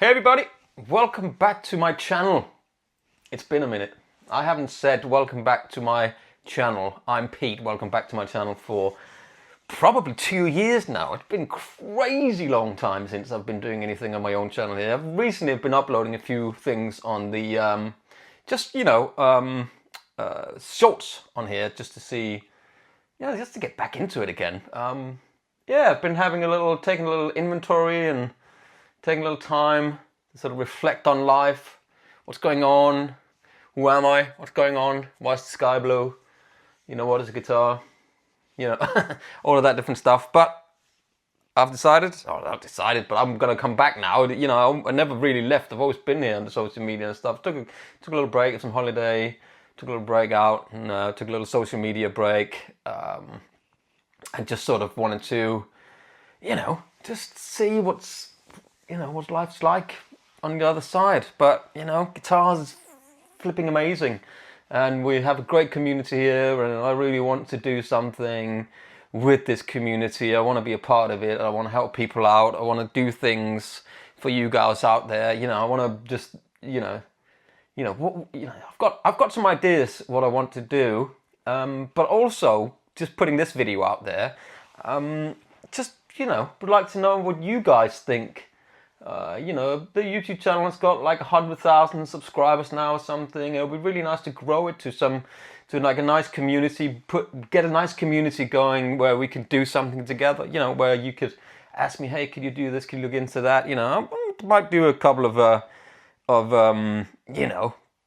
Hey everybody, welcome back to my channel. It's been a minute. I haven't said welcome back to my channel. I'm Pete, welcome back to my channel for probably 2 years now. It's been a crazy long time since I've been doing anything on my own channel here. I've recently been uploading a few things on the, shorts on here just to see, just to get back into it again. I've been taking a little inventory and taking a little time to sort of reflect on life. What's going on? Who am I? What's going on? Why is the sky blue? What is a guitar? All of that different stuff. But I've decided, but I'm going to come back now. I never really left. I've always been here on the social media and stuff. Took a little break at some holiday. Took a little break out and took a little social media break. I just sort of wanted to, just see what life's like on the other side. But, guitars is flipping amazing. And we have a great community here, and I really want to do something with this community. I want to be a part of it. I want to help people out. I want to do things for you guys out there. I want to just, I've got some ideas what I want to do, but also just putting this video out there. Would like to know what you guys think. The YouTube channel has got like 100,000 subscribers now or something. It would be really nice to grow it to like a nice community, get a nice community going where we can do something together, where you could ask me, hey, could you do this? Could you look into that? I might do a couple of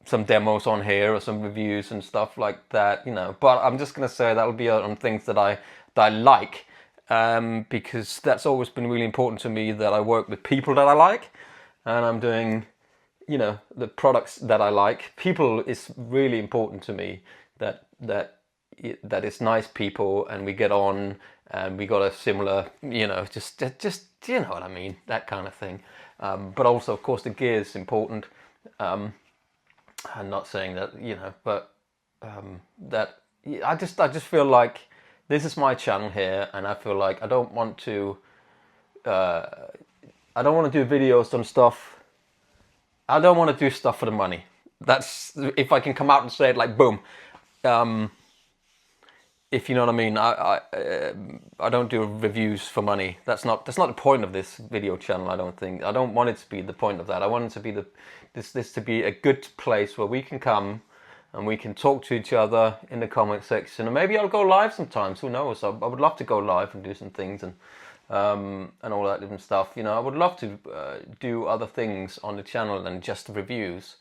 some demos on here or some reviews and stuff like that, but I'm just going to say that'll be on things that I like. Because that's always been really important to me, that I work with people that I like, and I'm doing, the products that I like. People is really important to me, that it's nice people and we get on and we got a similar, just you know what I mean, that kind of thing. But also, of course, the gear is important. I'm not saying that, but that I just feel like this is my channel here, and I feel like I don't want to do videos on stuff. I don't want to do stuff for the money. That's, if I can come out and say it like boom. If you know what I mean. I don't do reviews for money. That's not the point of this video channel. I don't think. I don't want it to be the point of that. I want it to be this to be a good place where we can come and we can talk to each other in the comment section, and maybe I'll go live sometimes. Who knows? I would love to go live and do some things and all that different stuff. I would love to do other things on the channel than just reviews,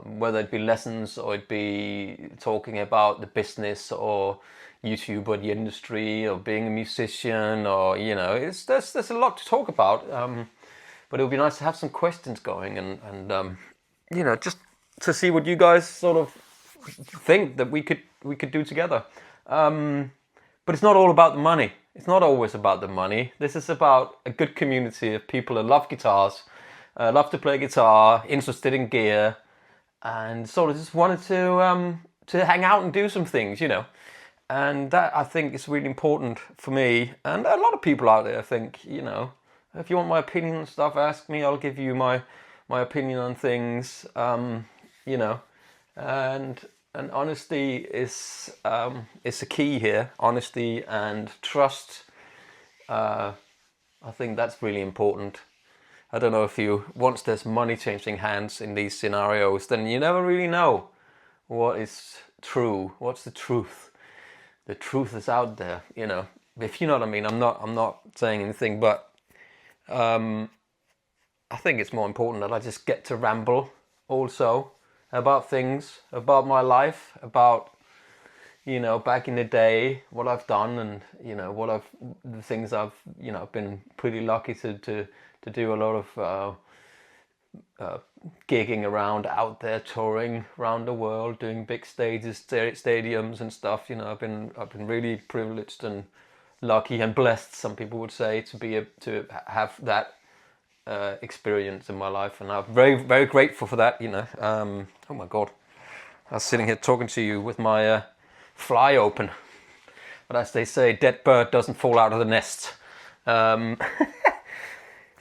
whether it be lessons or it be talking about the business or YouTube or the industry or being a musician, or there's a lot to talk about. But it would be nice to have some questions going and just to see what you guys sort of think that we could do together. But it's not all about the money. It's not always about the money. This is about a good community of people that love guitars, love to play guitar, interested in gear, and sort of just wanted to hang out and do some things, And that, I think, is really important for me and a lot of people out there. I think, if you want my opinion on stuff, ask me. I'll give you my opinion on things. And honesty is a key here. Honesty and trust. I think that's really important. I don't know once there's money changing hands in these scenarios, then you never really know what is true. What's the truth? The truth is out there, If you know what I mean. I'm not saying anything, but I think it's more important that I just get to ramble also about things, about my life, about, back in the day, what I've done, and, the things I've been pretty lucky to do a lot of gigging around out there, touring around the world, doing big stages, stadiums and stuff. I've been really privileged and lucky and blessed, some people would say, to have that experience in my life, and I'm very, very grateful for that. Oh my God, I was sitting here talking to you with my fly open, but as they say, dead bird doesn't fall out of the nest.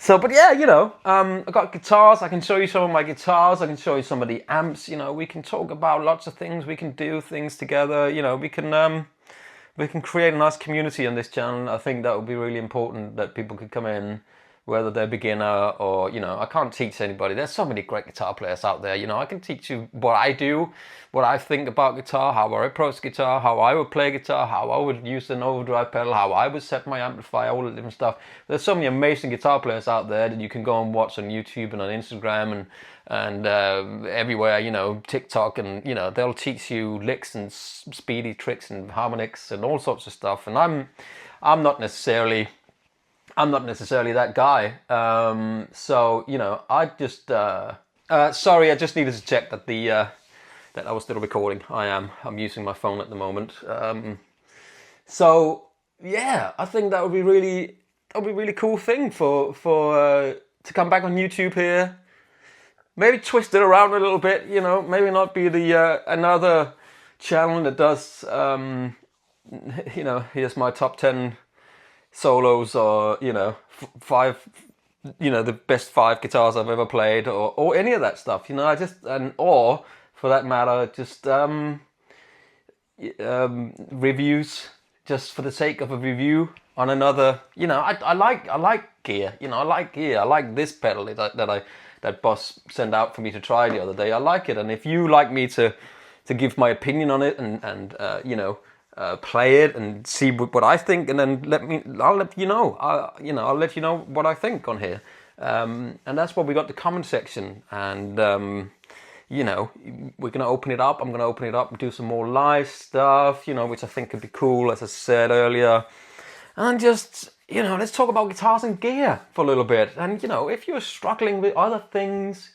So, but yeah, you know, I've got guitars. I can show you some of my guitars. I can show you some of the amps. You know, we can talk about lots of things. We can do things together. You know, we can create a nice community on this channel. I think that would be really important, that people could come in, whether they're beginner or, you know, I can't teach anybody. There's so many great guitar players out there. You know, I can teach you what I do, what I think about guitar, how I approach guitar, how I would play guitar, how I would use an overdrive pedal, how I would set my amplifier, all the different stuff. There's so many amazing guitar players out there that you can go and watch on YouTube and on Instagram and everywhere, you know, TikTok, and, you know, they'll teach you licks and speedy tricks and harmonics and all sorts of stuff. And I'm not necessarily that guy. So, you know, I just sorry, I just needed to check that that I was still recording. I'm using my phone at the moment. So yeah, I think that would be really cool thing for to come back on YouTube here. Maybe twist it around a little bit, you know, maybe not be the another channel that does you know, here's my top 10 solos, or, you know, the best 5 guitars I've ever played, or any of that stuff, you know. Or for that matter, just reviews, just for the sake of a review on another, you know. I like gear, you know. I like this pedal that Boss sent out for me to try the other day. I like it, and if you like me to give my opinion on it and you know, play it and see what I think, and then I'll let you know. I'll let you know what I think on here. And that's what we got, the comment section. And you know, we're gonna open it up. I'm gonna open it up and do some more live stuff, you know, which I think could be cool, as I said earlier. And just, you know, let's talk about guitars and gear for a little bit. And, you know, if you're struggling with other things,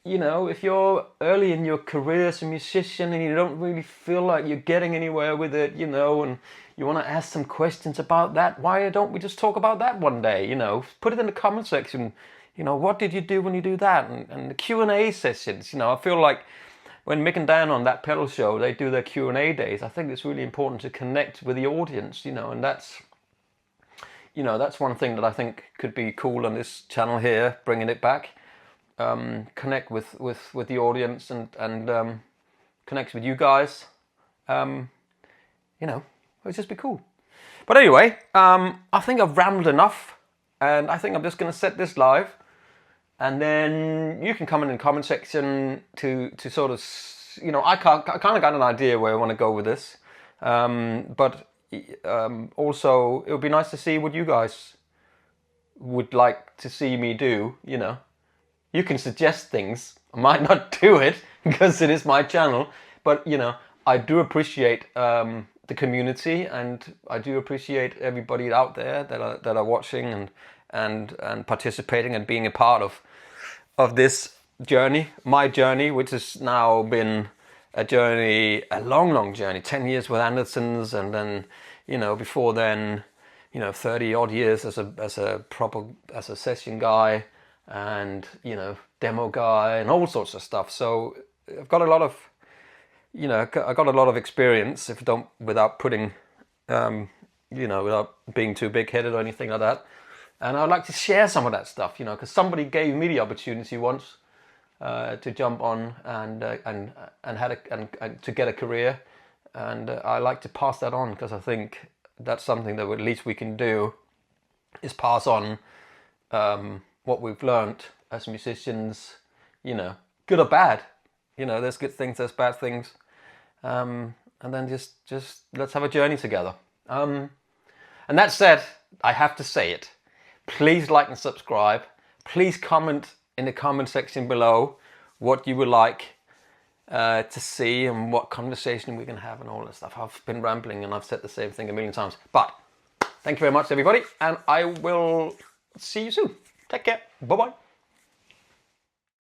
you know, if you're early in your career as a musician and you don't really feel like you're getting anywhere with it, you know, and you want to ask some questions about that, why don't we just talk about that one day? You know, put it in the comment section. You know, what did you do when you do that? And the Q&A sessions, you know, I feel like when Mick and Dan on That Pedal Show, they do their Q&A days, I think it's really important to connect with the audience, you know, and that's, you know, that's one thing that I think could be cool on this channel here, bringing it back. Connect with the audience and connect with you guys. You know, it would just be cool. But anyway, I think I've rambled enough, and I think I'm just going to set this live, and then you can comment in the comment section to sort of, you know, I kind of got an idea where I want to go with this, but also it would be nice to see what you guys would like to see me do, you know. You can suggest things. I might not do it because it is my channel, but, you know, I do appreciate the community, and I do appreciate everybody out there that are watching and participating and being a part of this journey, my journey, which has now been a long journey. 10 years with Andersons, and then, you know, before then, you know, 30 odd years as a session guy, and, you know, demo guy and all sorts of stuff. So I've got a lot of, you know, I got a lot of experience, without putting, you know, without being too big-headed or anything like that. And I'd like to share some of that stuff, you know, because somebody gave me the opportunity once to jump on and to get a career, and I like to pass that on, because I think that's something that at least we can do, is pass on what we've learned as musicians, you know, good or bad. You know, there's good things, there's bad things, and then just let's have a journey together. And that said, I have to say it. Please like and subscribe. Please comment in the comment section below what you would like to see and what conversation we can have and all that stuff. I've been rambling and I've said the same thing a million times. But thank you very much, everybody, and I will see you soon. Take care. Bye-bye.